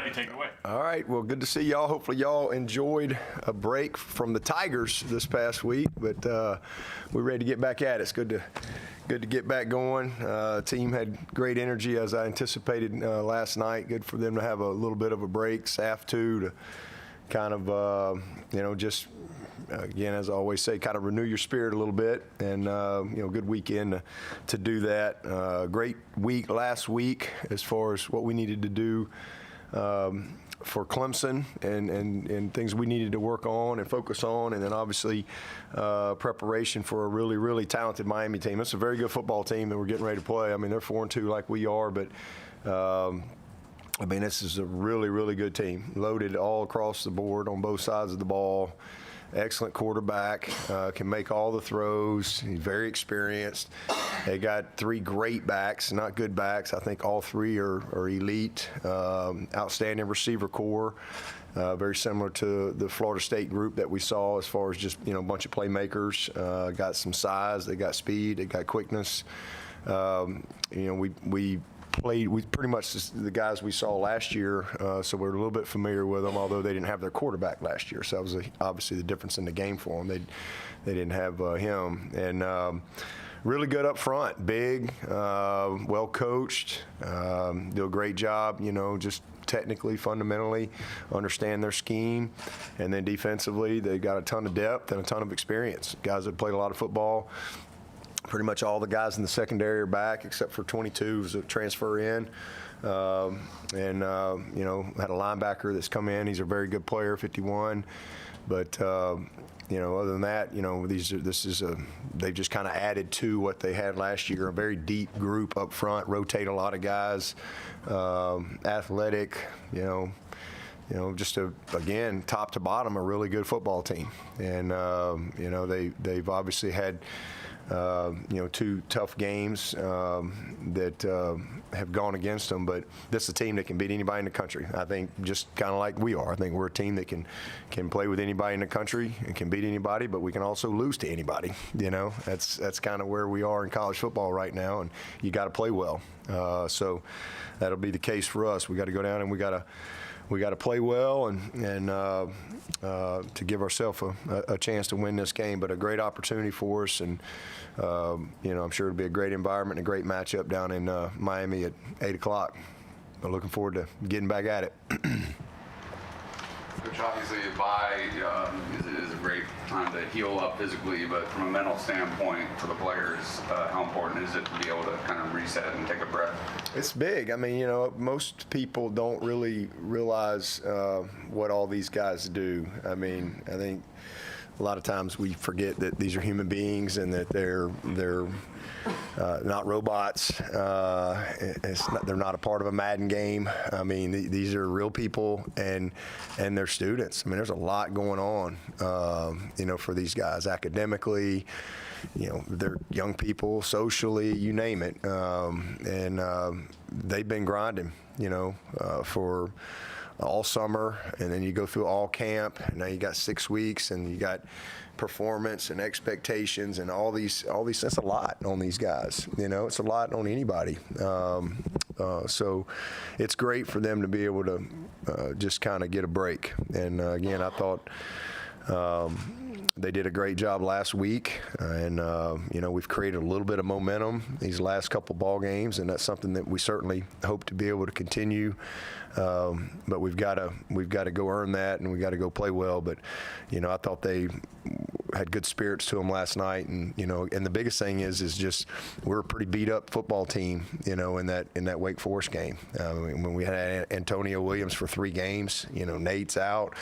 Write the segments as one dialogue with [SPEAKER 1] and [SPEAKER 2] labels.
[SPEAKER 1] Eddie, take it away.
[SPEAKER 2] All right. Well, good to see y'all. Hopefully y'all enjoyed a break from the Tigers this past week, but we're ready to get back at it. It's good to get back going. Team had great energy as I anticipated last night. Good for them to have a little bit of a break. Staff too, to kind of just again, as I always say, kind of renew your spirit a little bit, and good weekend to do that. Great week last week as far as what we needed to do for Clemson and things we needed to work on and focus on, and then obviously preparation for a really, really talented Miami team. It's a very good football team that we're getting ready to play. I mean, they're 4-2 like we are, but this is a really, really good team, loaded all across the board on both sides of the ball. Excellent quarterback, can make all the throws. He's very experienced. They got 3 great backs, not good backs. I think all 3 are elite. Outstanding receiver core, very similar to the Florida State group that we saw as far as just a bunch of playmakers. Got some size, they got speed, they got quickness. We pretty much the guys we saw last year, so we're a little bit familiar with them, although they didn't have their quarterback last year. So that was obviously the difference in the game for them. They didn't have him. And really good up front, big, well coached, do a great job, just technically, fundamentally, understand their scheme. And then defensively, they got a ton of depth and a ton of experience. Guys that played a lot of football. Pretty much all the guys in the secondary are back except for 22 who's a transfer in. Had a linebacker that's come in. He's a very good player, 51. But, other than that, they've just kind of added to what they had last year. A very deep group up front, rotate a lot of guys, athletic, again, top to bottom, a really good football team. And, they've obviously had 2 tough games that have gone against them, but this is a team that can beat anybody in the country. I think just kind of like we are. I think we're a team that can play with anybody in the country and can beat anybody, but we can also lose to anybody. That's kind of where we are in college football right now, and you got to play well. So that'll be the case for us. We got to go down and we got to play well and to give ourselves a chance to win this game. But a great opportunity for us, and I'm sure it'll be a great environment and a great matchup down in Miami at 8 o'clock. But looking forward to getting back at it.
[SPEAKER 3] Coach, obviously a bye is a great time to heal up physically, but from a mental standpoint for the players, how important is it to be able to kind of reset and take a breath?
[SPEAKER 2] It's big. I mean, most people don't really realize what all these guys do. I mean, I think a lot of times we forget that these are human beings and that they're not robots. They're not a part of a Madden game. I mean, these are real people and they're students. I mean, there's a lot going on, for these guys academically. They're young people, socially, you name it. They've been grinding, for all summer, and then you go through all camp, and now you got 6 weeks, and you got performance and expectations and all these. That's a lot on these guys. It's a lot on anybody. So it's great for them to be able to just kind of get a break. And again, I thought they did a great job last week, and we've created a little bit of momentum these last couple ball games, and that's something that we certainly hope to be able to continue. But we've got to go earn that, and we got to go play well. But I thought they had good spirits to them last night, and and the biggest thing is just we're a pretty beat up football team, in that Wake Forest game. When we had Antonio Williams for 3 games, Nate's out,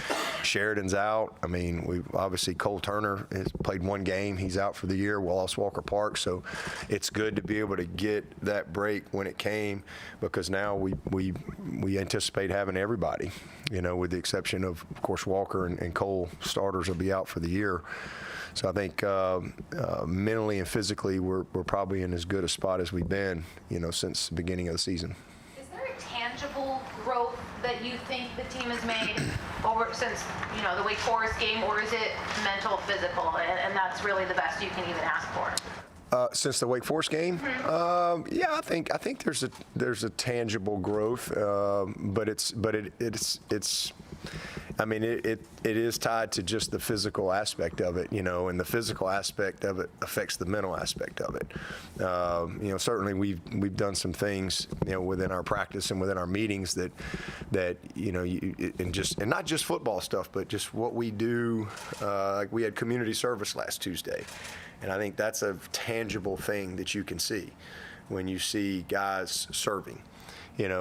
[SPEAKER 2] Sheridan's out. I mean, we obviously Cole Turner has played 1 game. He's out for the year. Wallace Walker Park. So it's good to be able to get that break when it came, because now we anticipate having everybody, with the exception of course, Walker and Cole starters will be out for the year. So I think mentally and physically we're probably in as good a spot as we've been, since the beginning of the season.
[SPEAKER 4] Is there a tangible growth that you think the team has made since the Wake Forest game, or is it mental, physical, and that's really the best you can even ask for?
[SPEAKER 2] Since the Wake Forest game, yeah, I think there's a tangible growth, but it's I mean, it is tied to just the physical aspect of it, and the physical aspect of it affects the mental aspect of it. Certainly we've done some things, within our practice and within our meetings that and not just football stuff, but just what we do. Like we had community service last Tuesday, and I think that's a tangible thing that you can see when you see guys serving.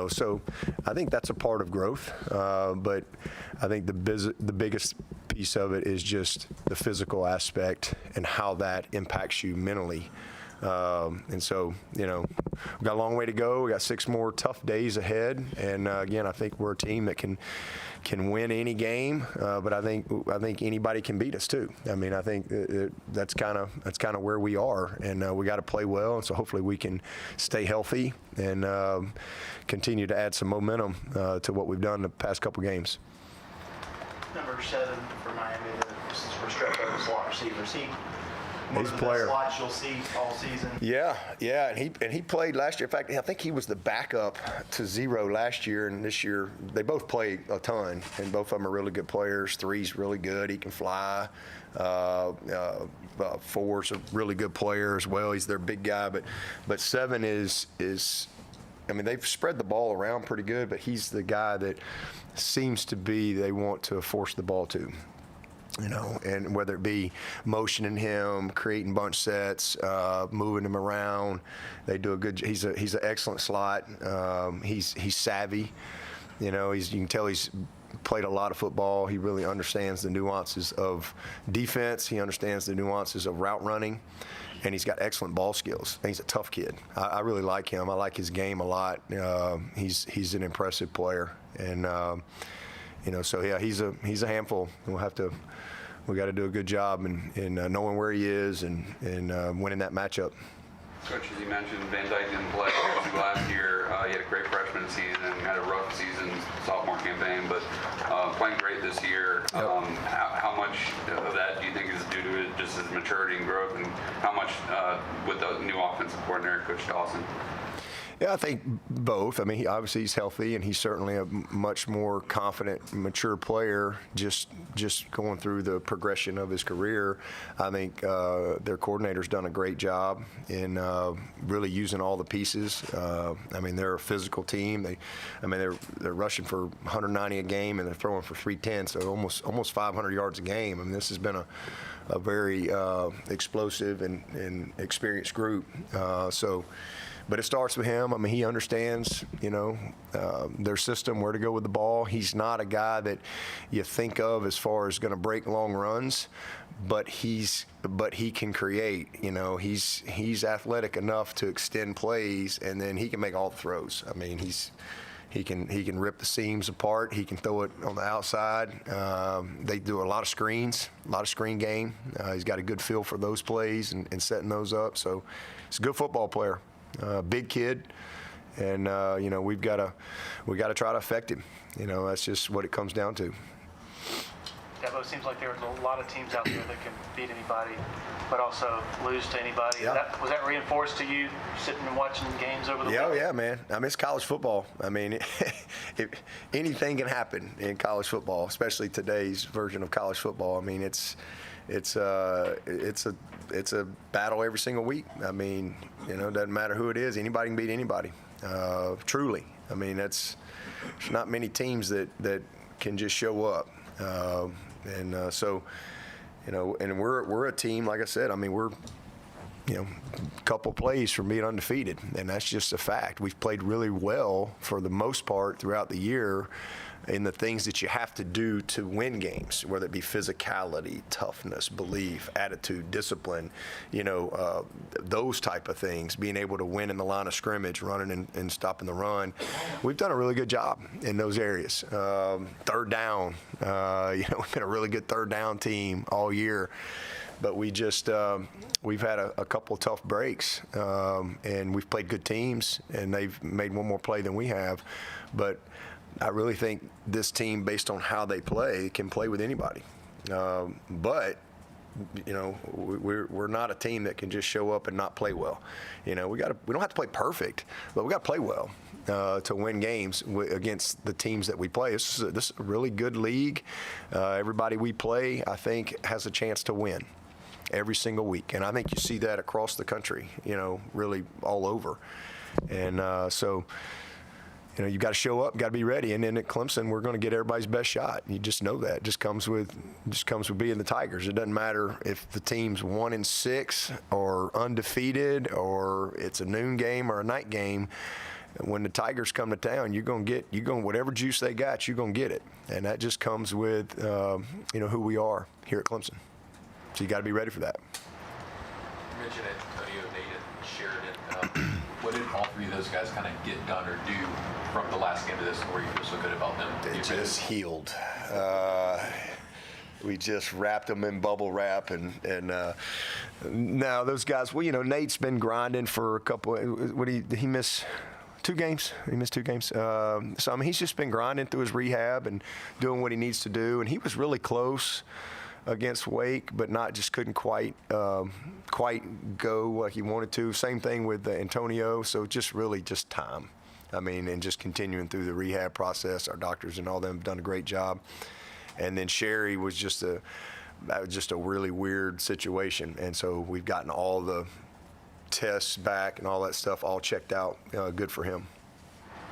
[SPEAKER 2] So I think that's a part of growth, but I think the biggest piece of it is just the physical aspect and how that impacts you mentally. And so, we've got a long way to go. We got 6 more tough days ahead, and again, I think we're a team that can win any game, but I think anybody can beat us too. I mean, I think that's kind of where we are, and we got to play well, and so hopefully we can stay healthy and continue to add some momentum to what we've done the past couple games.
[SPEAKER 1] Number 7 for Miami, the Restrepo slot receivers. One
[SPEAKER 2] He's
[SPEAKER 1] of
[SPEAKER 2] a
[SPEAKER 1] the
[SPEAKER 2] player.
[SPEAKER 1] best slots you'll see all season.
[SPEAKER 2] Yeah, and he played last year. In fact, I think he was the backup to Zero last year, and this year they both played a ton, and both of them are really good players. 3's really good; he can fly. 4's a really good player as well. He's their big guy, but 7 is. I mean, they've spread the ball around pretty good, but he's the guy that seems to be they want to force the ball to. And whether it be motioning him, creating bunch sets, moving him around, they do a good. He's an excellent slot. He's savvy. You can tell he's played a lot of football. He really understands the nuances of defense. He understands the nuances of route running, and he's got excellent ball skills. And he's a tough kid. I really like him. I like his game a lot. He's an impressive player, and so yeah, he's a handful. We got to do a good job in knowing where he is and winning that matchup.
[SPEAKER 3] Coach, as you mentioned, Van Dyke didn't play last year. He had a great freshman season, had a rough season, sophomore campaign, but playing great this year.
[SPEAKER 2] Yep.
[SPEAKER 3] How much of that do you think is due to just his maturity and growth, and how much with the new offensive coordinator, Coach Dawson?
[SPEAKER 2] Yeah, I think both. I mean, he's healthy, and he's certainly a much more confident, mature player. Just going through the progression of his career, I think their coordinator's done a great job in really using all the pieces. I mean, they're a physical team. They're rushing for 190 a game, and they're throwing for 310, so almost 500 yards a game. I mean, this has been a very explosive and experienced group. But it starts with him. I mean, he understands, their system, where to go with the ball. He's not a guy that you think of as far as going to break long runs, but he can create. He's athletic enough to extend plays, and then he can make all the throws. I mean, he can rip the seams apart. He can throw it on the outside. They do a lot of screens, a lot of screen game. He's got a good feel for those plays and setting those up. So he's a good football player. Big kid, and we got to try to affect him. That's just what it comes down to.
[SPEAKER 1] Dabo, seems like there's a lot of teams out there that can beat anybody, but also lose to anybody.
[SPEAKER 2] Yeah.
[SPEAKER 1] Was that reinforced to you sitting and watching games over the weekend?
[SPEAKER 2] Yeah, man. I mean, it's college football. I mean, anything can happen in college football, especially today's version of college football. I mean, it's a battle every single week. I mean, it doesn't matter who it is. Anybody can beat anybody. Truly. I mean, there's not many teams that can just show up. So, and we're a team, like I said. I mean, we're a couple plays from being undefeated, and that's just a fact. We've played really well for the most part throughout the year in the things that you have to do to win games, whether it be physicality, toughness, belief, attitude, discipline, those type of things, being able to win in the line of scrimmage, running and stopping the run. We've done a really good job in those areas. Third down, we've been a really good third down team all year. But we've had a couple of tough breaks, and we've played good teams, and they've made one more play than we have. But I really think this team, based on how they play, can play with anybody. But we're not a team that can just show up and not play well. We don't have to play perfect, but we got to play well to win games against the teams that we play. This is a really good league. Everybody we play, I think, has a chance to win every single week, and I think you see that across the country. Really all over, and so. You've got to show up, got to be ready. And then at Clemson, we're going to get everybody's best shot. You just know that. It just comes with being the Tigers. It doesn't matter if the team's 1-6 or undefeated or it's a noon game or a night game. When the Tigers come to town, you're going whatever juice they got, you're going to get it. And that just comes with who we are here at Clemson. So you got to be ready for that.
[SPEAKER 5] You mentioned Antonio, Nate, and Sheridan. What did all three of those guys kind of get done or do from the last game to this, where you feel so good about them?
[SPEAKER 2] They just healed. We just wrapped them in bubble wrap, and now those guys. Well, Nate's been grinding for a couple. Did he miss 2 games? He missed 2 games. So he's just been grinding through his rehab and doing what he needs to do. And he was really close against Wake, but couldn't quite go like he wanted to. Same thing with Antonio. So just time. And just continuing through the rehab process. Our doctors and all them have done a great job. And then Sherry was just a really weird situation. And so we've gotten all the tests back and all that stuff all checked out. Good for him.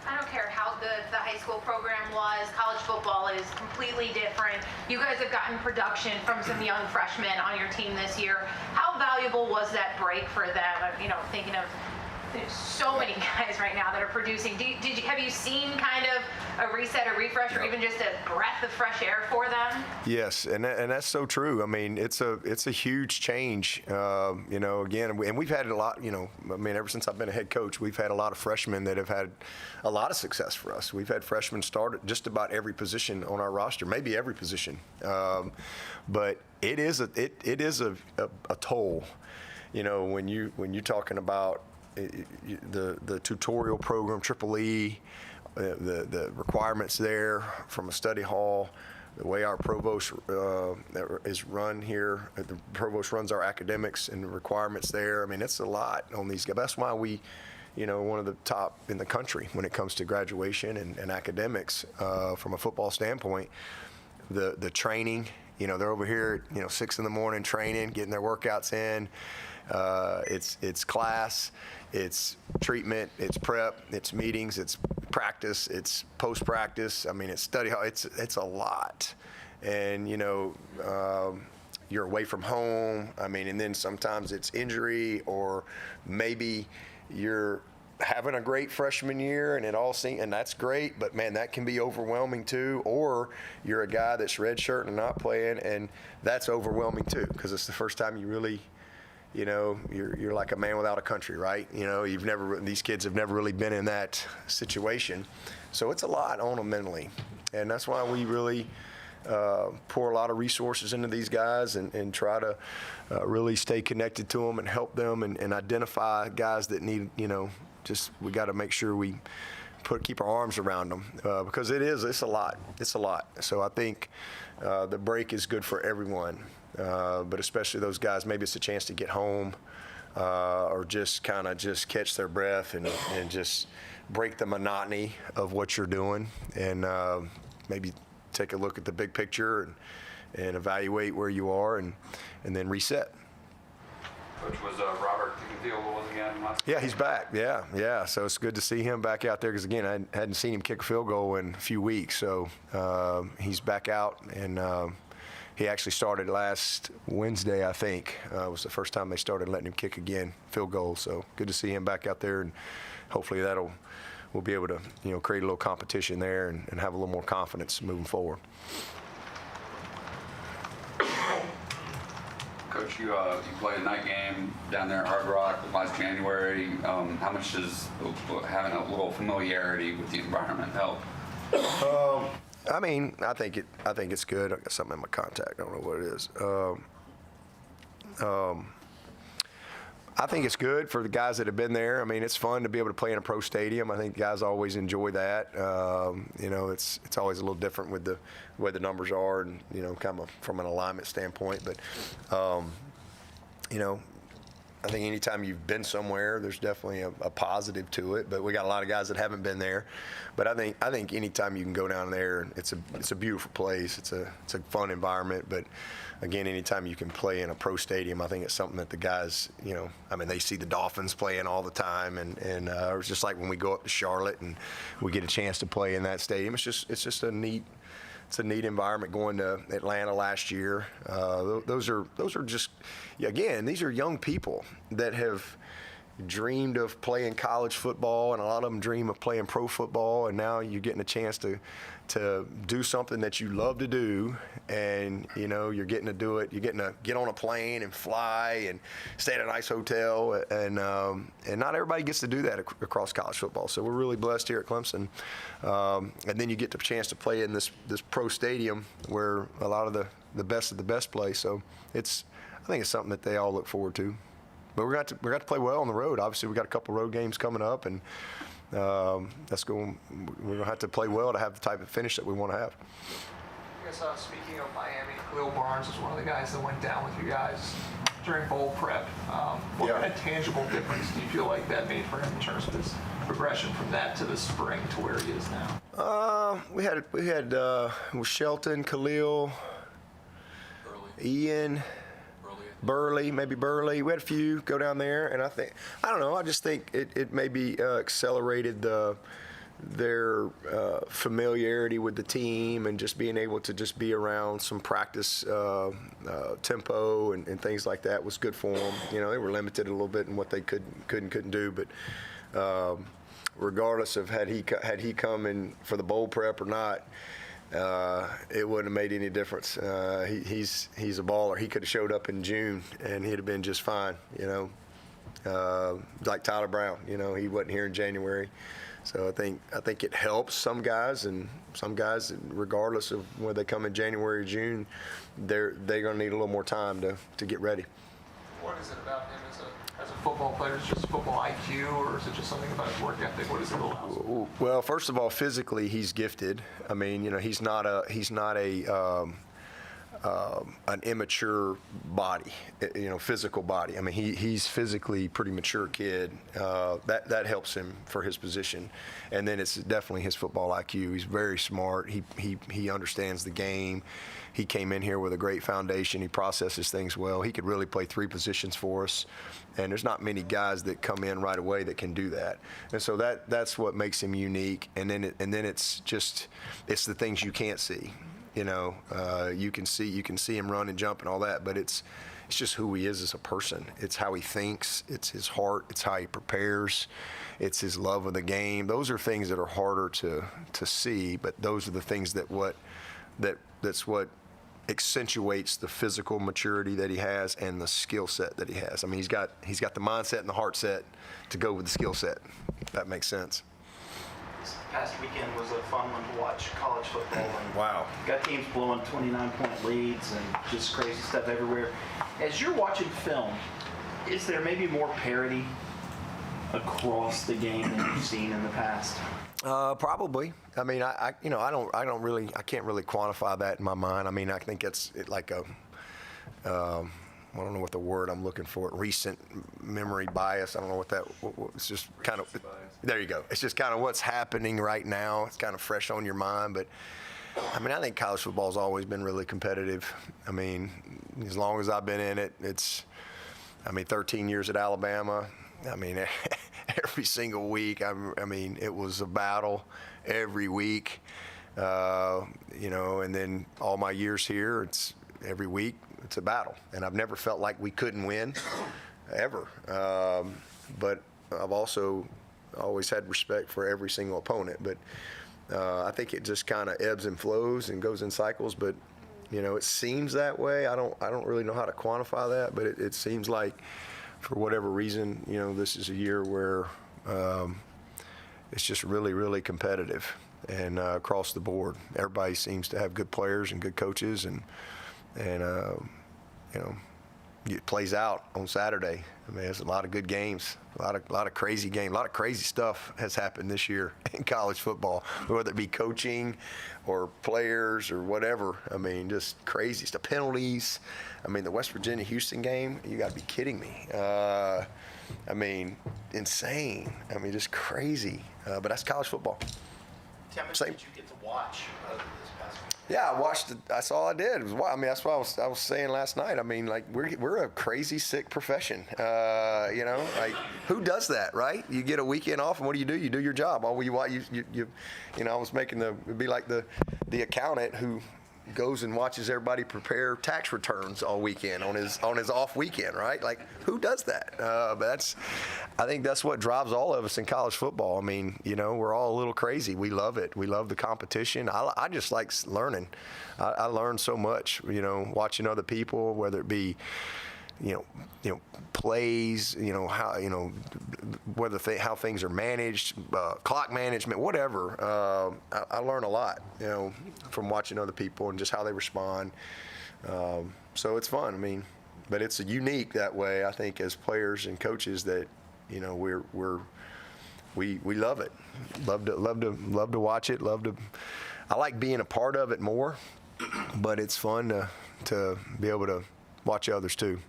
[SPEAKER 4] I don't care how good the high school program was. College football is completely different. You guys have gotten production from some young freshmen on your team this year. How valuable was that break for them? Thinking of there's so many guys right now that are producing. Have you seen kind of a reset, a refresh, or even just a breath of fresh air for them?
[SPEAKER 2] Yes, and that's so true. It's a huge change. Again, and we've had a lot. Ever since I've been a head coach, we've had a lot of freshmen that have had a lot of success for us. We've had freshmen start at just about every position on our roster, maybe every position. But it is a toll. When you're talking about the tutorial program, Triple E, the requirements there from a study hall, the way our provost is run here, the provost runs our academics and the requirements there. It's a lot on these guys. That's why we, one of the top in the country when it comes to graduation and academics from a football standpoint. The training, they're over here at 6 in the morning training, getting their workouts in. It's class, it's treatment, it's prep, it's meetings, it's practice, it's post-practice. It's study hall. It's a lot, and you're away from home. And then sometimes it's injury, or maybe you're having a great freshman year and that's great, but man, that can be overwhelming too. Or you're a guy that's redshirt and not playing, and that's overwhelming too, because it's the first time you really. You're like a man without a country, right? These kids have never really been in that situation. So it's a lot on them mentally. And that's why we really pour a lot of resources into these guys and try to really stay connected to them and help them and identify guys that need, we got to make sure we keep our arms around them because it's a lot. It's a lot. So I think the break is good for everyone. But especially those guys, maybe it's a chance to get home or just kind of catch their breath and just break the monotony of what you're doing and maybe take a look at the big picture and evaluate where you are and then reset.
[SPEAKER 3] Coach, was Robert kicking field goals again?
[SPEAKER 2] Yeah, he's back. Yeah. So it's good to see him back out there because, again, I hadn't seen him kick a field goal in a few weeks. So he's back out, and he actually started last Wednesday, I think. Was the first time they started letting him kick again, field goals. So good to see him back out there, and hopefully we'll be able to create a little competition there and have a little more confidence moving forward.
[SPEAKER 3] Coach, you played a night game down there at Hard Rock last January. How much does having a little familiarity with the environment help?
[SPEAKER 2] I think it's good. I got something in my contact. I don't know what it is. I think it's good for the guys that have been there. I mean, it's fun to be able to play in a pro stadium. I think guys always enjoy that. It's always a little different with the way the numbers are, and kind of from an alignment standpoint. But I think anytime you've been somewhere, there's definitely a positive to it. But we got a lot of guys that haven't been there. But I think anytime you can go down there, it's a beautiful place. It's a fun environment. But again, anytime you can play in a pro stadium, I think it's something that the guys, they see the Dolphins playing all the time, and it's just like when we go up to Charlotte and we get a chance to play in that stadium. It's just a neat. It's a neat environment. Going to Atlanta last year. Those are just, again, these are young people that have dreamed of playing college football, and a lot of them dream of playing pro football, and now you're getting a chance to do something that you love to do, and you're getting to do it. You're getting to get on a plane and fly and stay at a nice hotel, and not everybody gets to do that across college football. So we're really blessed here at Clemson, and then you get the chance to play in this pro stadium where a lot of the best of the best play. So I think it's something that they all look forward to. But we're going to play well on the road. Obviously, we got a couple road games coming up, and we're going to have to play well to have the type of finish that we want to have.
[SPEAKER 6] I guess speaking of Miami, Khalil Barnes was one of the guys that went down with you guys during bowl prep. What kind of tangible difference do you feel like that made for him in terms of his progression from that to the spring to where he is now?
[SPEAKER 2] We had with Shelton, Khalil, Ian. Burley. We had a few go down there, and I just think it maybe accelerated their familiarity with the team, and just being able to just be around some practice tempo and things like that was good for them. They were limited a little bit in what they couldn't do, but regardless of had he come in for the bowl prep or not, it wouldn't have made any difference. He's a baller. He could have showed up in June and he'd have been just fine. Like Tyler Brown. He wasn't here in January, so I think it helps some guys, and some guys, regardless of whether they come in January or June, they're going to need a little more time to get ready.
[SPEAKER 6] What is it about him as a football player? Is it just football IQ, or is it just something about his work ethic? What does it allow?
[SPEAKER 2] Well, first of all, physically he's gifted. I mean, he's not an immature body, physical body. I mean, he's physically pretty mature kid. That helps him for his position, and then it's definitely his football IQ. He's very smart. He understands the game. He came in here with a great foundation. He processes things well. He could really play three positions for us, and there's not many guys that come in right away that can do that. And so that's what makes him unique. And then it's the things you can't see. You can see him run and jump and all that, but it's just who he is as a person. It's how he thinks. It's his heart. It's how he prepares. It's his love of the game. Those are things that are harder to see, but those are the things that's what accentuates the physical maturity that he has and the skill set that he has. I mean, he's got the mindset and the heart set to go with the skill set. If that makes sense.
[SPEAKER 7] This past weekend was a fun one to watch, college football. And
[SPEAKER 2] Wow.
[SPEAKER 7] Got teams blowing 29-point leads and just crazy stuff everywhere. As you're watching film, is there maybe more parity across the game than you've seen in the past?
[SPEAKER 2] Probably. I mean, I can't really quantify that in my mind. I mean, I think it's like I don't know what the word I'm looking for. Recent memory bias. I don't know what that. It's just kind of. There you go. It's just kind of what's happening right now. It's kind of fresh on your mind, but. I mean, I think college football's always been really competitive. I mean, as long as I've been in it, 13 years at Alabama. I mean, every single week. I mean, it was a battle every week. And then all my years here, it's every week it's a battle, and I've never felt like we couldn't win, ever. But I've also always had respect for every single opponent. But I think it just kind of ebbs and flows and goes in cycles. But it seems that way. I don't really know how to quantify that, but it seems like, for whatever reason, this is a year where it's just really, really competitive, and across the board, everybody seems to have good players and good coaches, and it plays out on Saturday. I mean, there's a lot of good games, a lot of crazy games, a lot of crazy stuff has happened this year in college football, whether it be coaching or players or whatever. I mean, just crazy stuff. Penalties. I mean, the West Virginia-Houston game, you got to be kidding me. I mean, insane. I mean, just crazy. But that's college football.
[SPEAKER 7] How much did you get to watch this past week?
[SPEAKER 2] Yeah, I watched it. That's all I did. I mean, that's what I was saying last night. I mean, like we're a crazy sick profession. You know, like who does that, right? You get a weekend off, and what do? You do your job. All you know, I was making it'd be like the accountant who goes and watches everybody prepare tax returns all weekend on his off weekend, right? Like who does that? But I think that's what drives all of us in college football. I mean, you know, we're all a little crazy. We love it. We love the competition. I just like learning. I learn so much, you know, watching other people, whether it be, you know, plays, you know, how, you know, how things are managed, clock management, whatever. I learn a lot, you know, from watching other people and just how they respond. So it's fun. I mean, but it's unique that way. I think as players and coaches that, you know, we love it. Love to watch it. I like being a part of it more, but it's fun to be able to watch others too.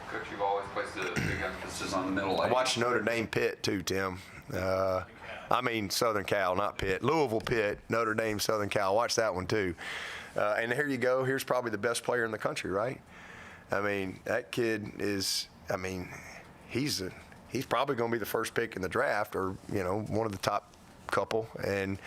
[SPEAKER 3] Coach, you've always placed a big emphasis on the middle
[SPEAKER 2] I
[SPEAKER 3] age.
[SPEAKER 2] watched Notre Dame Pitt too, Tim. I mean Southern Cal, not Pitt. Louisville Pitt, Notre Dame Southern Cal. Watch that one too. And here you go. Here's probably the best player in the country, right? I mean, that kid is. I mean, he's probably going to be the first pick in the draft, or you know, one of the top couple. And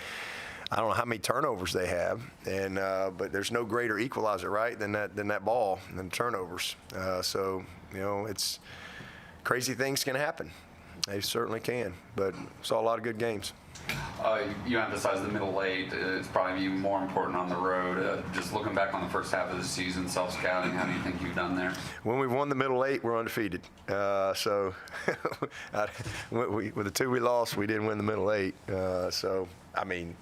[SPEAKER 2] I don't know how many turnovers they have, and but there's no greater equalizer, right, than that ball and turnovers. So you know, it's crazy things can happen. They certainly can. But saw a lot of good games.
[SPEAKER 3] You emphasize the middle eight. It's probably even more important on the road. Just looking back on the first half of the season, self-scouting, how do you think you've done there?
[SPEAKER 2] When we won the middle eight, we're undefeated. So with the two we lost, we didn't win the middle eight. So I mean,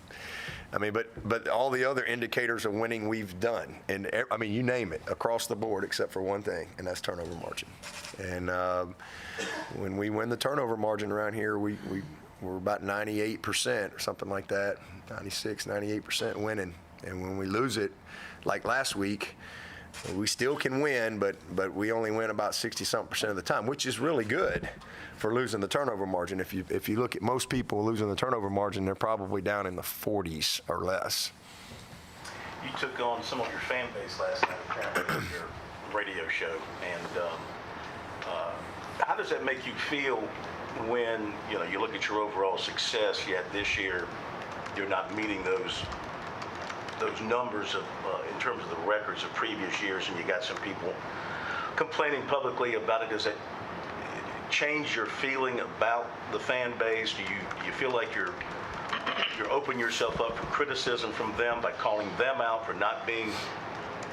[SPEAKER 2] but all the other indicators of winning we've done, and I mean, you name it, across the board, except for one thing, and that's turnover margin. And when we win the turnover margin around here, we're about 98% or something like that, 96, 98% winning. And when we lose it, like last week, we still can win, but we only win about 60-something% of the time, which is really good for losing the turnover margin. If you look at most people losing the turnover margin, they're probably down in the 40s or less.
[SPEAKER 8] You took on some of your fan base last night, apparently, on your radio show, and how does that make you feel when you look at your overall success? Yet this year, you're not meeting those numbers of in terms of the records of previous years, and you got some people complaining publicly about it. Does it change your feeling about the fan base? Do you feel like you're opening yourself up for criticism from them by calling them out for not being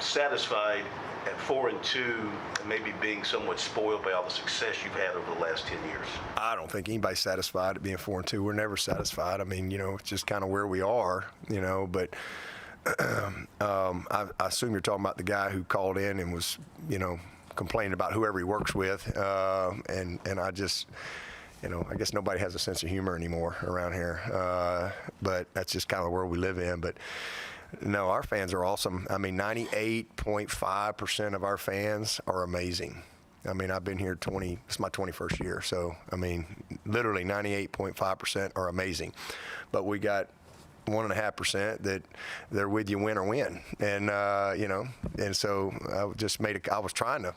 [SPEAKER 8] satisfied at 4-2, and maybe being somewhat spoiled by all the success you've had over the last 10 years?
[SPEAKER 2] I don't think anybody's satisfied at being 4-2. We're never satisfied. I mean, it's just kind of where we are, but I assume you're talking about the guy who called in and was, complaining about whoever he works with, and I just, I guess nobody has a sense of humor anymore around here, but that's just kind of the world we live in. But no, our fans are awesome. I mean, 98.5% of our fans are amazing. I mean, I've been here it's my 21st year, so I mean, literally 98.5% are amazing. But we got 1.5% that they're with you win or win, and and so I was trying to,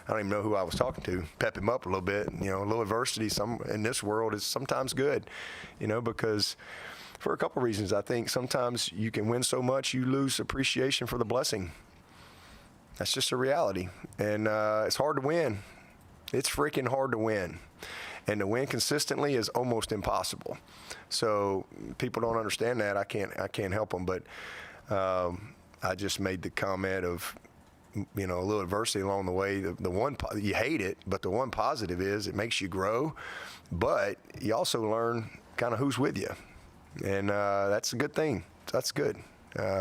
[SPEAKER 2] I don't even know who I was talking to, pep him up a little bit. A little adversity in this world is sometimes good, because for a couple reasons. I think sometimes you can win so much you lose appreciation for the blessing. That's just a reality, and it's hard to win. It's freaking hard to win. And to win consistently is almost impossible. So people don't understand that. I can't help them. But I just made the comment of, a little adversity along the way. The one, you hate it, but the one positive is it makes you grow. But you also learn kind of who's with you, and that's a good thing. That's good.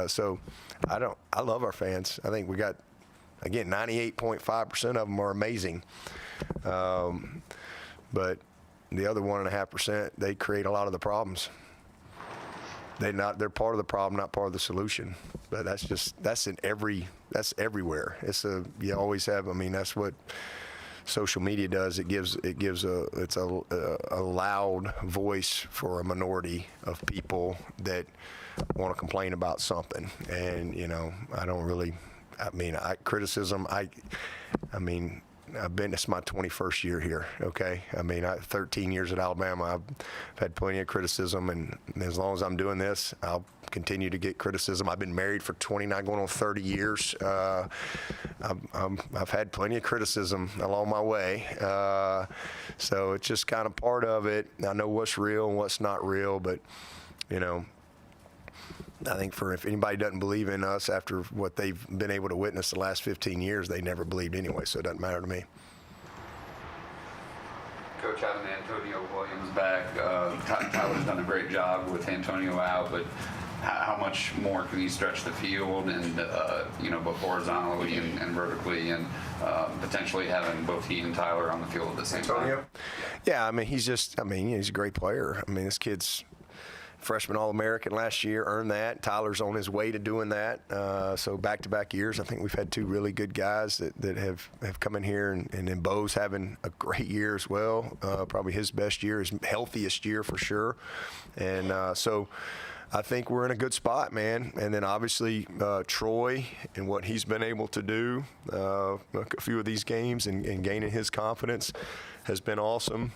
[SPEAKER 2] So I love our fans. I think we got Again, 98.5% of them are amazing. But the other 1.5%, they create a lot of the problems. They're part of the problem, not part of the solution. But that's everywhere. You always have. I mean, that's what social media does. It's a loud voice for a minority of people that want to complain about something. And criticism. It's my 21st year here, okay? 13 years at Alabama. I've had plenty of criticism, and as long as I'm doing this, I'll continue to get criticism. I've been married for 29, going on 30 years. I've had plenty of criticism along my way. So it's just kind of part of it. I know what's real and what's not real, but, I think if anybody doesn't believe in us after what they've been able to witness the last 15 years, they never believed anyway, so it doesn't matter to me.
[SPEAKER 3] Coach, having Antonio Williams back, Tyler's done a great job with Antonio out, but how much more can he stretch the field and, both horizontally and vertically, and potentially having both he and Tyler on the field at the same time?
[SPEAKER 2] Yeah, he's a great player. This kid's freshman All-American last year, earned that. Tyler's on his way to doing that. So back-to-back years, I think we've had two really good guys that have come in here, and then Bo's having a great year as well. Probably his best year, his healthiest year for sure. And so I think we're in a good spot, man. And then obviously Troy and what he's been able to do a few of these games and gaining his confidence has been awesome.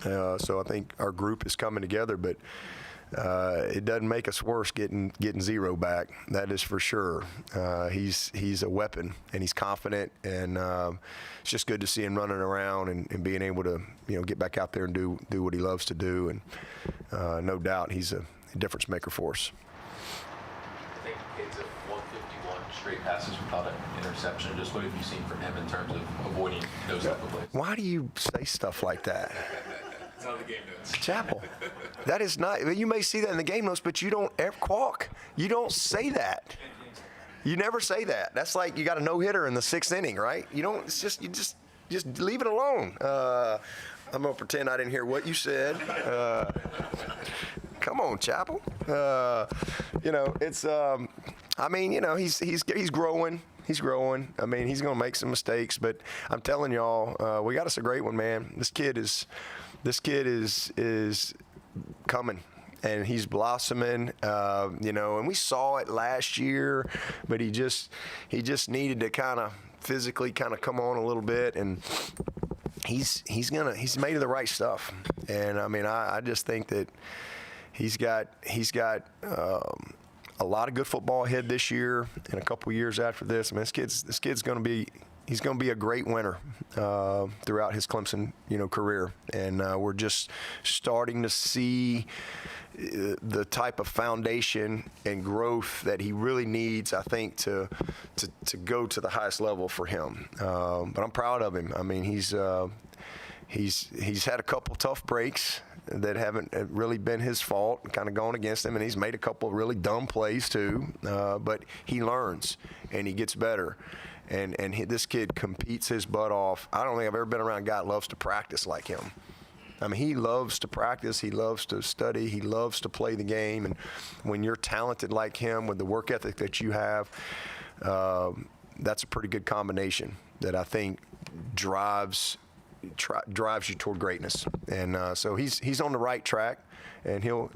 [SPEAKER 2] So I think our group is coming together, but it doesn't make us worse getting Zero back. That is for sure. He's a weapon, and he's confident, and it's just good to see him running around and being able to get back out there and do what he loves to do. And no doubt he's a difference maker for us.
[SPEAKER 5] I think it's 151 straight passes without an interception. Just what have you seen from him in terms of avoiding those type of plays?
[SPEAKER 2] Why do you say stuff like that?
[SPEAKER 5] It's not the game notes.
[SPEAKER 2] Chapel, that is not. You may see that in the game notes, but you don't ever qualk. You don't say that. You never say that. That's like you got a no-hitter in the 6th inning, right? You don't. It's just you just leave it alone. I'm gonna pretend I didn't hear what you said. Come on, Chapel. It's. He's growing. He's growing. He's going to make some mistakes, but I'm telling y'all, we got us a great one, man. This kid is coming, and he's blossoming. And we saw it last year, but he just needed to kind of physically come on a little bit, and he's made of the right stuff. And I just think that he's got a lot of good football ahead this year and a couple years after this. This kid's going to be a great winner throughout his Clemson career, and we're just starting to see the type of foundation and growth that he really needs, I think, to go to the highest level for him. But I'm proud of him. He's had a couple tough breaks that haven't really been his fault, kind of gone against him, and he's made a couple of really dumb plays too. But he learns and he gets better, and this kid competes his butt off. I don't think I've ever been around a guy that loves to practice like him. He loves to practice, he loves to study, he loves to play the game, and when you're talented like him with the work ethic that you have, that's a pretty good combination that I think drives you toward greatness. And so he's on the right track, and he'll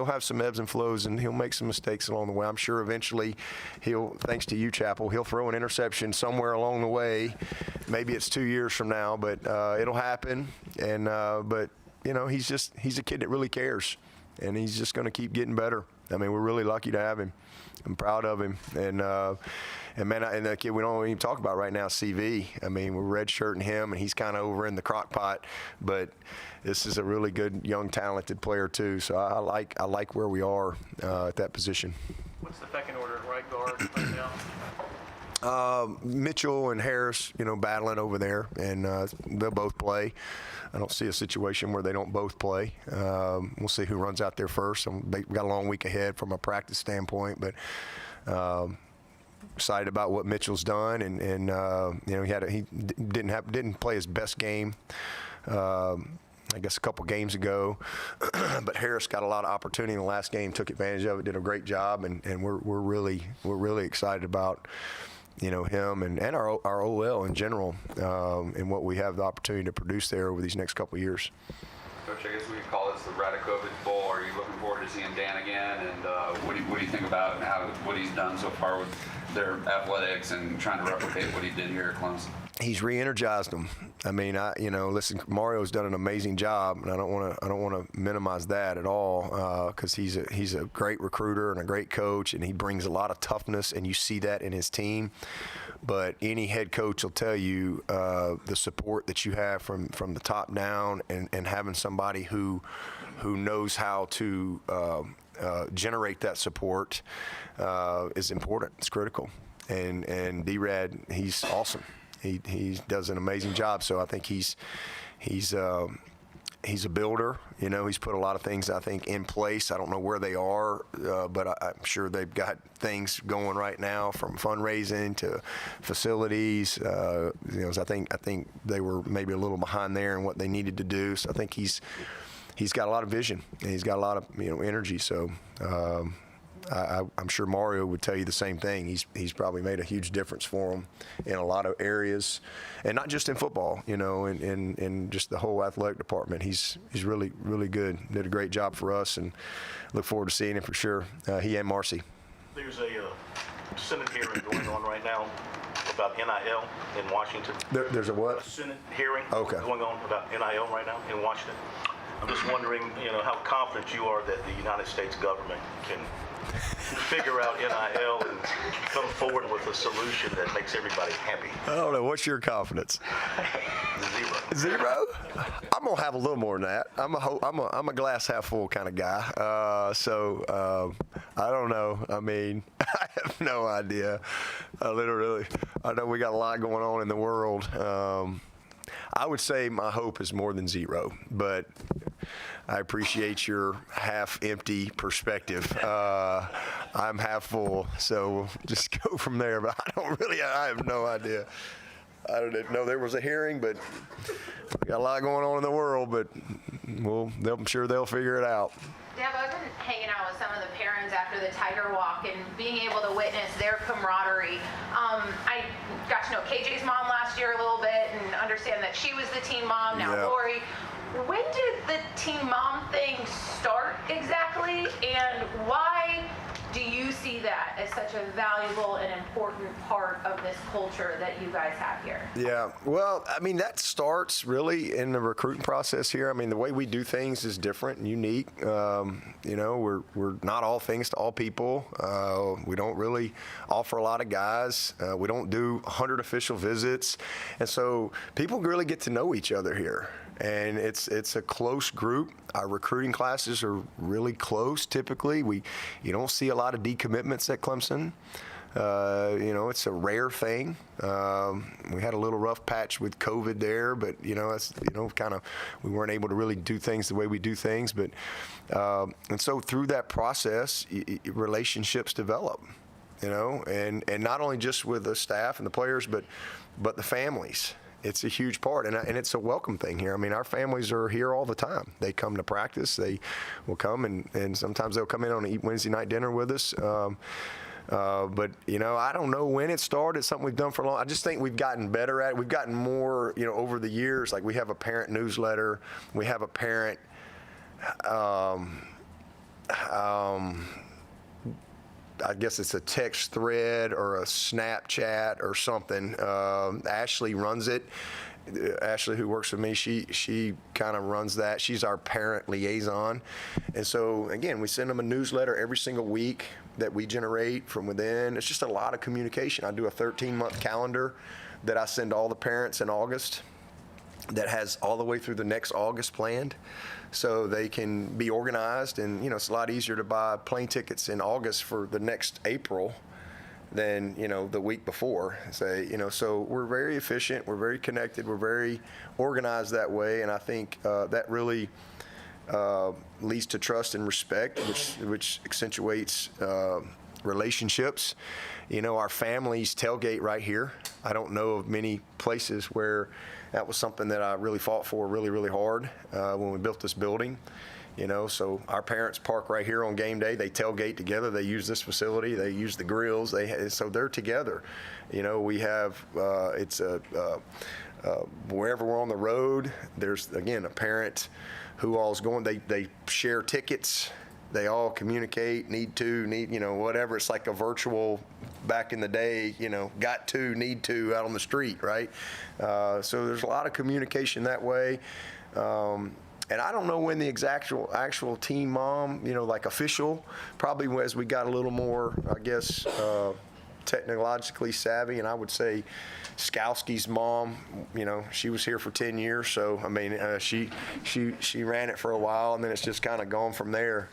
[SPEAKER 2] have some ebbs and flows, and he'll make some mistakes along the way. I'm sure eventually thanks to you, Chapel, he'll throw an interception somewhere along the way. Maybe it's 2 years from now, but it'll happen. And but he's a kid that really cares, and he's just going to keep getting better. We're really lucky to have him. I'm proud of him, and the kid we don't even talk about right now, CV. We're redshirting him, and he's kind of over in the crock pot, but this is a really good, young, talented player too. So I like where we are at that position.
[SPEAKER 1] What's the pecking order at right guard right now?
[SPEAKER 2] Mitchell and Harris, battling over there, and they'll both play. I don't see a situation where they don't both play. We'll see who runs out there first. We've got a long week ahead from a practice standpoint, but excited about what Mitchell's done, and you know, he didn't play his best game. I guess a couple games ago, but Harris got a lot of opportunity in the last game, took advantage of it, did a great job, and we're really excited about, you know, him and our OL in general, and what we have the opportunity to produce there over these next couple of years.
[SPEAKER 3] Coach, I guess we could call this the Radakovic Bowl. Are you looking forward to seeing Dan again? And what do you think about what he's done so far with their athletics and trying to replicate what he did here at Clemson?
[SPEAKER 2] He's re-energized them. I mean, listen, Mario's done an amazing job, and I don't want to minimize that at all, because he's a great recruiter and a great coach, and he brings a lot of toughness, and you see that in his team. But any head coach will tell you the support that you have from the top down, and having somebody who knows how to generate that support is important. It's critical. And D-Rad, he's awesome. He does an amazing job. So I think he's a builder. You know, he's put a lot of things, I think, in place. I don't know where they are, but I'm sure they've got things going right now, from fundraising to facilities. You know, so I think they were maybe a little behind there in what they needed to do. So I think he's got a lot of vision, and he's got a lot of, you know, energy. So I'm sure Mario would tell you the same thing. He's probably made a huge difference for him in a lot of areas, and not just in football, you know, in just the whole athletic department. He's really good. Did a great job for us, and look forward to seeing him for sure. He and Marcy.
[SPEAKER 8] There's a Senate hearing going on right now about NIL in Washington.
[SPEAKER 2] There's a what?
[SPEAKER 8] Senate hearing
[SPEAKER 2] Okay.
[SPEAKER 8] going on about NIL right now in Washington. I'm just wondering, you know, how confident you are that the United States government can figure out NIL and come forward with a solution that makes everybody happy.
[SPEAKER 2] I don't know. What's your confidence? Zero? I'm gonna have a little more than that. I'm a glass half full kind of guy. I don't know. I mean, I have no idea. I know we got a lot going on in the world. I would say my hope is more than zero, but I appreciate your half-empty perspective. I'm half full, so just go from there. But I have no idea. I don't know. There was a hearing, but we got a lot going on in the world, but I'm sure they'll figure it out.
[SPEAKER 4] Dabo, I've been hanging out with some of the parents after the Tiger Walk and being able to witness their camaraderie. I got to know KJ's mom last year a little bit and understand that she was the team mom, now
[SPEAKER 2] Yeah.
[SPEAKER 4] Lori. When did the team mom thing start exactly, and why do you see that as such a valuable and important part of this culture that you guys have here?
[SPEAKER 2] Yeah, well, I mean, that starts really in the recruiting process here. I mean, the way we do things is different and unique. You know, we're not all things to all people. We don't really offer a lot of guys. We don't do 100 official visits. And so people really get to know each other here. And it's a close group. Our recruiting classes are really close. Typically, you don't see a lot of decommitments at Clemson. You know, it's a rare thing. We had a little rough patch with COVID there, but you know, it's, you know, kind of, we weren't able to really do things the way we do things. But and so through that process, relationships develop. You know, and not only just with the staff and the players, but the families. It's a huge part, and it's a welcome thing here. I mean, our families are here all the time. They come to practice. They will come, and sometimes they'll come in on a Wednesday night dinner with us. But, you know, I don't know when it started. It's something we've done for a long. I just think we've gotten better at it. We've gotten more, you know, over the years. Like, we have a parent newsletter. We have a parent I guess it's a text thread or a Snapchat or something. Ashley runs it. Ashley, who works with me, she kind of runs that. She's our parent liaison. And so, again, we send them a newsletter every single week that we generate from within. It's just a lot of communication. I do a 13-month calendar that I send all the parents in August that has all the way through the next August planned, so they can be organized. And, you know, it's a lot easier to buy plane tickets in August for the next April than, you know, the week before. Say, you know, so we're very efficient, we're very connected, we're very organized that way, and I think that really leads to trust and respect, which accentuates relationships. You know, our families tailgate right here. I don't know of many places where that was something that I really fought for really, really hard when we built this building. You know, so our parents park right here on game day. They tailgate together. They use this facility. They use the grills. So they're together. You know, we have wherever we're on the road, there's again a parent who all's going. They share tickets. They all communicate. Need whatever. It's like a virtual. Back in the day, you know, got to, need to out on the street, right? So there's a lot of communication that way. And I don't know when the actual team mom, you know, like official, probably as we got a little more, I guess, technologically savvy. And I would say Skowski's mom, you know, she was here for 10 years. So, I mean, she ran it for a while, and then it's just kind of gone from there.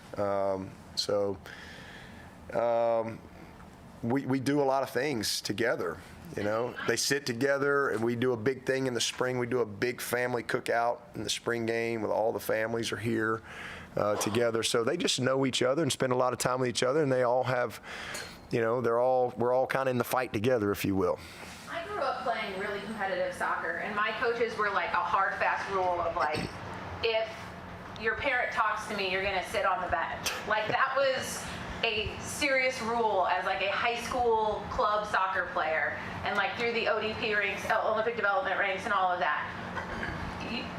[SPEAKER 2] We do a lot of things together. You know, they sit together, and we do a big thing in the spring. We do a big family cookout in the spring game with all the families are here together. So they just know each other and spend a lot of time with each other, and they all have, you know, we're all kind of in the fight together, if you will.
[SPEAKER 4] I grew up playing really competitive soccer, and my coaches were like a hard, fast rule of like, if your parent talks to me, you're going to sit on the bench. Like that was a serious rule as like a high school club soccer player, and like through the ODP ranks, Olympic development ranks, and all of that.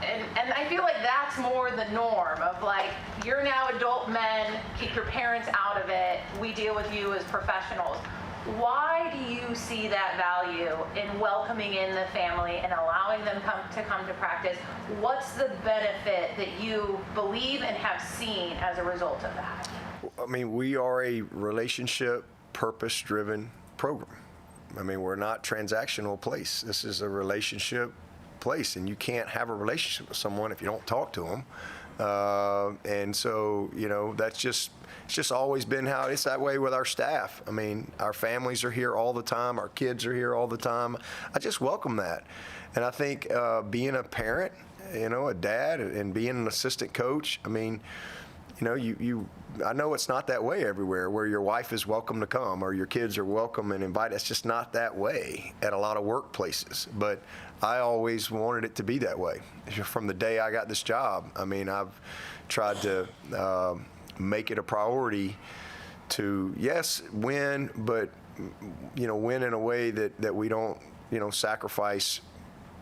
[SPEAKER 4] And I feel like that's more the norm of like, you're now adult men, keep your parents out of it, we deal with you as professionals. Why do you see that value in welcoming in the family and allowing them to come to practice? What's the benefit that you believe and have seen as a result of that?
[SPEAKER 2] I mean, we are a relationship, purpose-driven program. I mean, we're not transactional place. This is a relationship place, and you can't have a relationship with someone if you don't talk to them. And so, you know, it's just always been how it's that way with our staff. I mean, our families are here all the time. Our kids are here all the time. I just welcome that. And I think being a parent, you know, a dad, and being an assistant coach, I mean, you know, I know it's not that way everywhere where your wife is welcome to come or your kids are welcome and invited. It's just not that way at a lot of workplaces. But I always wanted it to be that way. From the day I got this job, I mean, I've tried to make it a priority to, yes, win, but, you know, win in a way that we don't, you know, sacrifice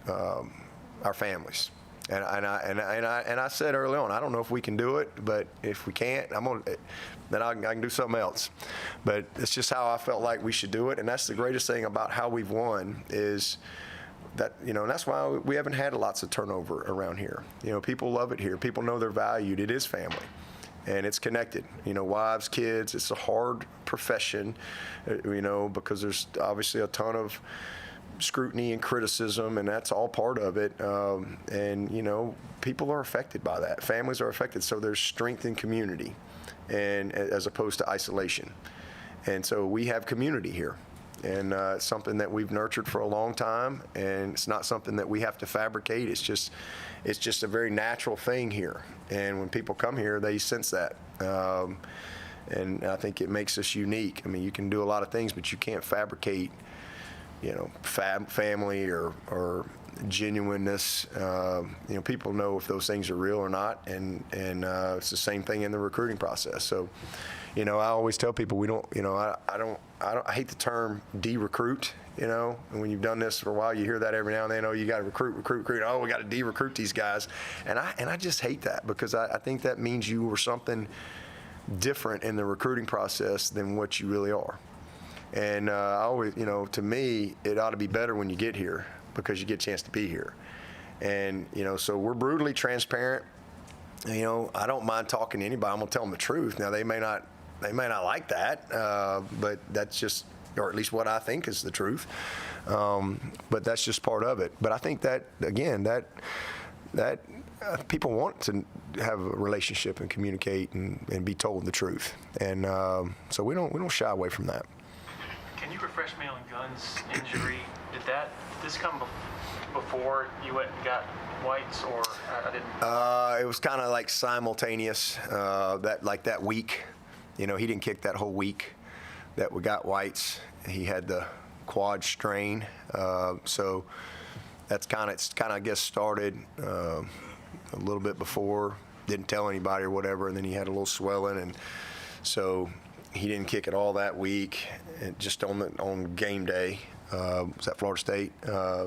[SPEAKER 2] our families. And I said early on, I don't know if we can do it, but if we can't, then I can do something else. But it's just how I felt like we should do it, and that's the greatest thing about how we've won is that, you know, and that's why we haven't had lots of turnover around here. You know, people love it here. People know they're valued. It is family, and it's connected. You know, wives, kids. It's a hard profession, you know, because there's obviously a ton of scrutiny and criticism, and that's all part of it. And, you know, people are affected by that. Families are affected. So there's strength in community, and as opposed to isolation. And so we have community here. And it's something that we've nurtured for a long time, and it's not something that we have to fabricate. It's just a very natural thing here. And when people come here, they sense that. And I think it makes us unique. I mean, you can do a lot of things, but you can't fabricate, you know, family or genuineness. You know, people know if those things are real or not, and it's the same thing in the recruiting process. So, you know, I always tell people we don't, you know, I hate the term de-recruit, you know, and when you've done this for a while, you hear that every now and then, oh, you got to recruit. Oh, we got to de-recruit these guys. And I just hate that, because I think that means you were something different in the recruiting process than what you really are. And I always, you know, to me, it ought to be better when you get here, because you get a chance to be here. And, you know, so we're brutally transparent. You know, I don't mind talking to anybody. I'm going to tell them the truth. Now, they may not like that, but that's just, or at least what I think is the truth. But that's just part of it. But I think that, again, that people want to have a relationship and communicate and be told the truth. And so we don't shy away from that.
[SPEAKER 1] Can you refresh me on Gunn's injury? Did this come before you went and got White's, or I didn't?
[SPEAKER 2] It was kind of like simultaneous. That week, you know, he didn't kick that whole week. that we got White's. He had the quad strain, so it's kind of I guess started a little bit before. Didn't tell anybody or whatever, and then he had a little swelling, and so he didn't kick at all that week. And just on game day, was at Florida State.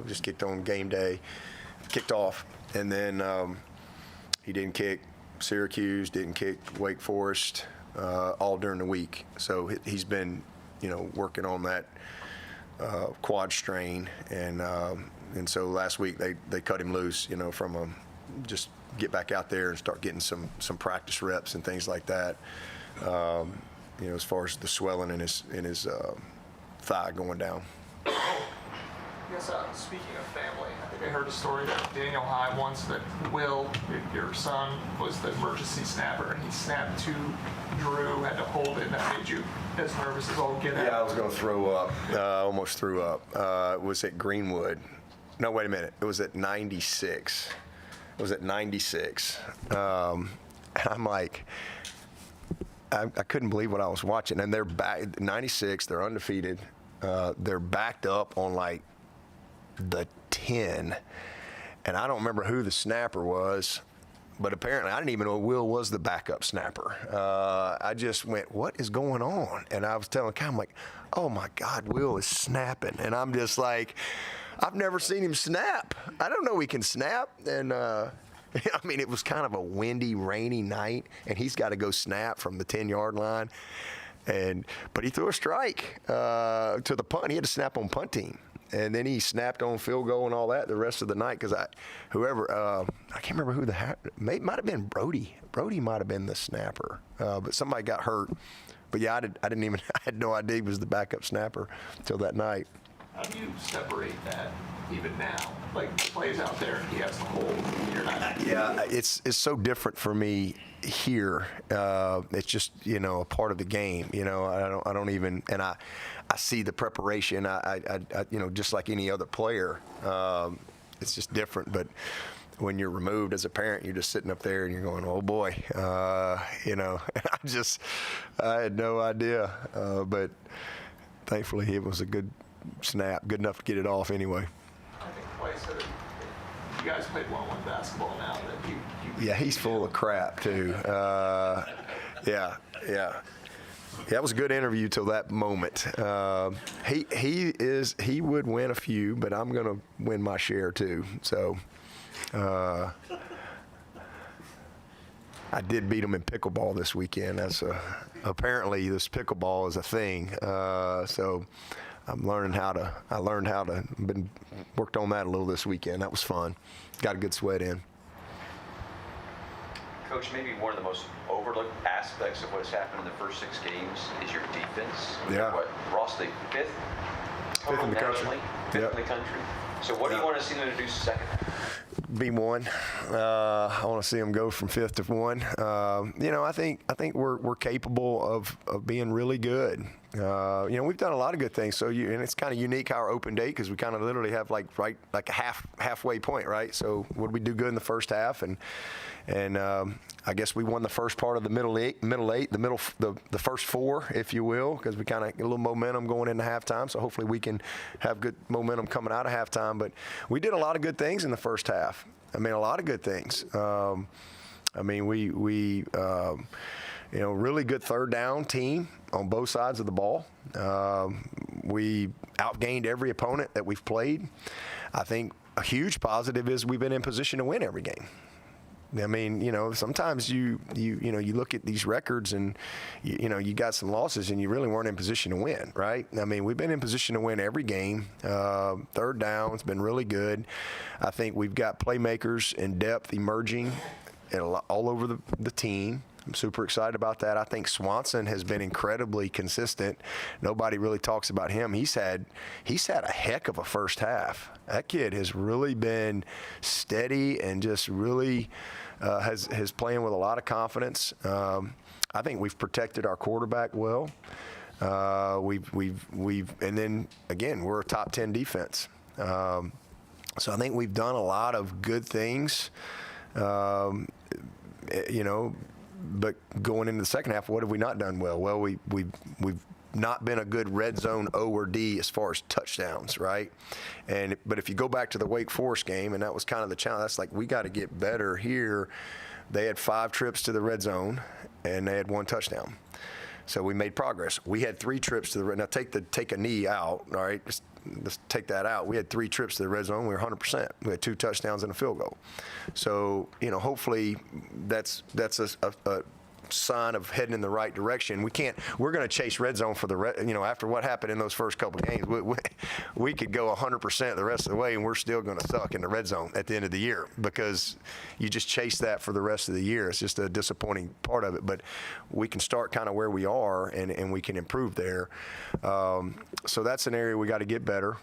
[SPEAKER 2] Just kicked on game day, kicked off, and then he didn't kick Syracuse, didn't kick Wake Forest all during the week. So he's been, working on that quad strain, and so last week they cut him loose, from just get back out there and start getting some practice reps and things like that. As far as the swelling in his thigh going down.
[SPEAKER 6] I guess speaking of family, I think I heard a story that Daniel High once that Will, your son, was the emergency snapper, and he snapped to Drew, had to hold it, and that made you as nervous as all get out.
[SPEAKER 2] Yeah, I was going to throw up. Almost threw up. It was at Greenwood. No, wait a minute. It was at 96. It was at 96. And I'm like, I couldn't believe what I was watching. And they're back, 96, they're undefeated. They're backed up on like the 10. And I don't remember who the snapper was, but apparently I didn't even know Will was the backup snapper. I just went, what is going on? And I was telling Kyle, I'm like, oh my God, Will is snapping. And I'm just like, I've never seen him snap. I don't know he can snap. And it was kind of a windy, rainy night, and he's got to go snap from the 10-yard line. But he threw a strike to the punt. He had to snap on punt team. And then he snapped on field goal and all that the rest of the night because I can't remember who might have been Brody. Brody might have been the snapper, but somebody got hurt. But yeah, I had no idea he was the backup snapper until that night.
[SPEAKER 6] How do you separate that even now? Like, the play's out there and he has to hold, and you're not.
[SPEAKER 2] Yeah, it's so different for me here. It's just, a part of the game. I don't even, and I see the preparation. I just like any other player, it's just different. But when you're removed as a parent, you're just sitting up there and you're going, oh boy, I had no idea. But thankfully it was a good snap, good enough to get it off anyway.
[SPEAKER 6] I think Clay said that you guys played one-on-one basketball now.
[SPEAKER 2] Yeah, he's full of crap too. Yeah. That was a good interview till that moment. He would win a few, but I'm gonna win my share too. So I did beat him in pickleball this weekend. Apparently this pickleball is a thing. So I'm learning worked on that a little this weekend. That was fun. Got a good sweat in.
[SPEAKER 9] Coach, maybe one of the most overlooked aspects of what's happened in the first 6 games is your defense.
[SPEAKER 2] Yeah.
[SPEAKER 9] Ross State fifth
[SPEAKER 2] In the country.
[SPEAKER 9] nationally, fifth in the country. So what do you want to see them to do second half?
[SPEAKER 2] Be one. I want to see them go from 5th to 1. I think we're capable of being really good. We've done a lot of good things. So and it's kind of unique our open day because we kind of literally have like a halfway point, right? So what did we do good in the first half? And I guess we won the first part of the middle eight, the first 4, if you will, because we kind of get a little momentum going into halftime. So hopefully we can have good momentum coming out of halftime. But we did a lot of good things in the first half. A lot of good things. We really good third down team on both sides of the ball. We outgained every opponent that we've played. I think a huge positive is we've been in position to win every game. Sometimes you look at these records and you got some losses and you really weren't in position to win, right? We've been in position to win every game. Third down, it's been really good. I think we've got playmakers and depth emerging all over the team. I'm super excited about that. I think Swanson has been incredibly consistent. Nobody really talks about him. He's had a heck of a first half. That kid has really been steady and just really has playing with a lot of confidence. I think we've protected our quarterback well. And then again, we're a top 10 defense. So I think we've done a lot of good things. But going into the second half, what have we not done well? Well, we've not been a good red zone O or D as far as touchdowns, right? But if you go back to the Wake Forest game, and that was kind of the challenge, that's like, we got to get better here. They had 5 trips to the red zone, and they had 1 touchdown. So we made progress. We had 3 trips to the red. Now take a knee out, all right? Let's take that out. We had 3 trips to the red zone. We were 100%. We had 2 touchdowns and a field goal. So, hopefully that's a sign of heading in the right direction. We're going to chase red zone for after what happened in those first couple of games, we could go 100% the rest of the way, and we're still going to suck in the red zone at the end of the year, because you just chase that for the rest of the year. It's just a disappointing part of it, but we can start kind of where we are, and we can improve there. So that's an area we got to get better,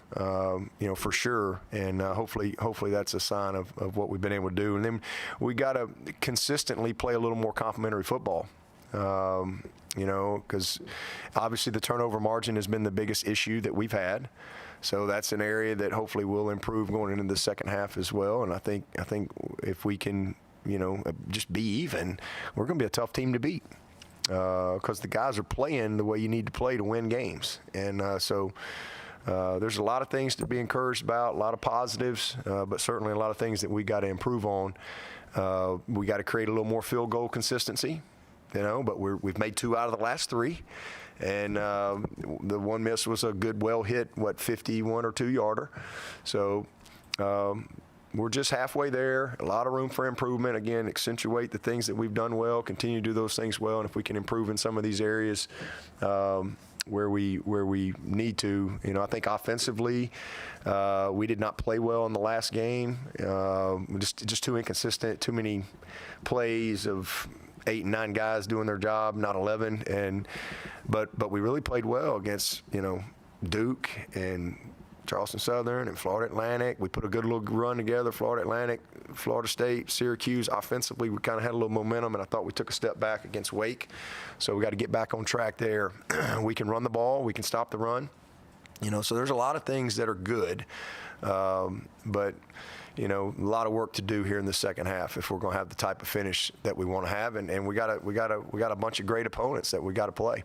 [SPEAKER 2] for sure, and hopefully that's a sign of what we've been able to do. And then we got to consistently play a little more complementary football. Because obviously the turnover margin has been the biggest issue that we've had. So that's an area that hopefully will improve going into the second half as well. And I think if we can, just be even, we're going to be a tough team to beat, because the guys are playing the way you need to play to win games. And so there's a lot of things to be encouraged about, a lot of positives, but certainly a lot of things that we got to improve on. We got to create a little more field goal consistency, but we've made 2 out of the last 3. And the one miss was a good, well hit, 51 or 2 yarder. So we're just halfway there. A lot of room for improvement. Again, accentuate the things that we've done well, continue to do those things well. And if we can improve in some of these areas where we need to, I think offensively, we did not play well in the last game. Just too inconsistent, too many plays of 8 and 9 guys doing their job, not 11. But we really played well against, Duke and Charleston Southern and Florida Atlantic. We put a good little run together, Florida Atlantic, Florida State, Syracuse. Offensively, we kind of had a little momentum, and I thought we took a step back against Wake. So we got to get back on track there. We can run the ball. We can stop the run. So there's a lot of things that are good. But a lot of work to do here in the second half if we're going to have the type of finish that we want to have. And we got a bunch of great opponents that we got to play.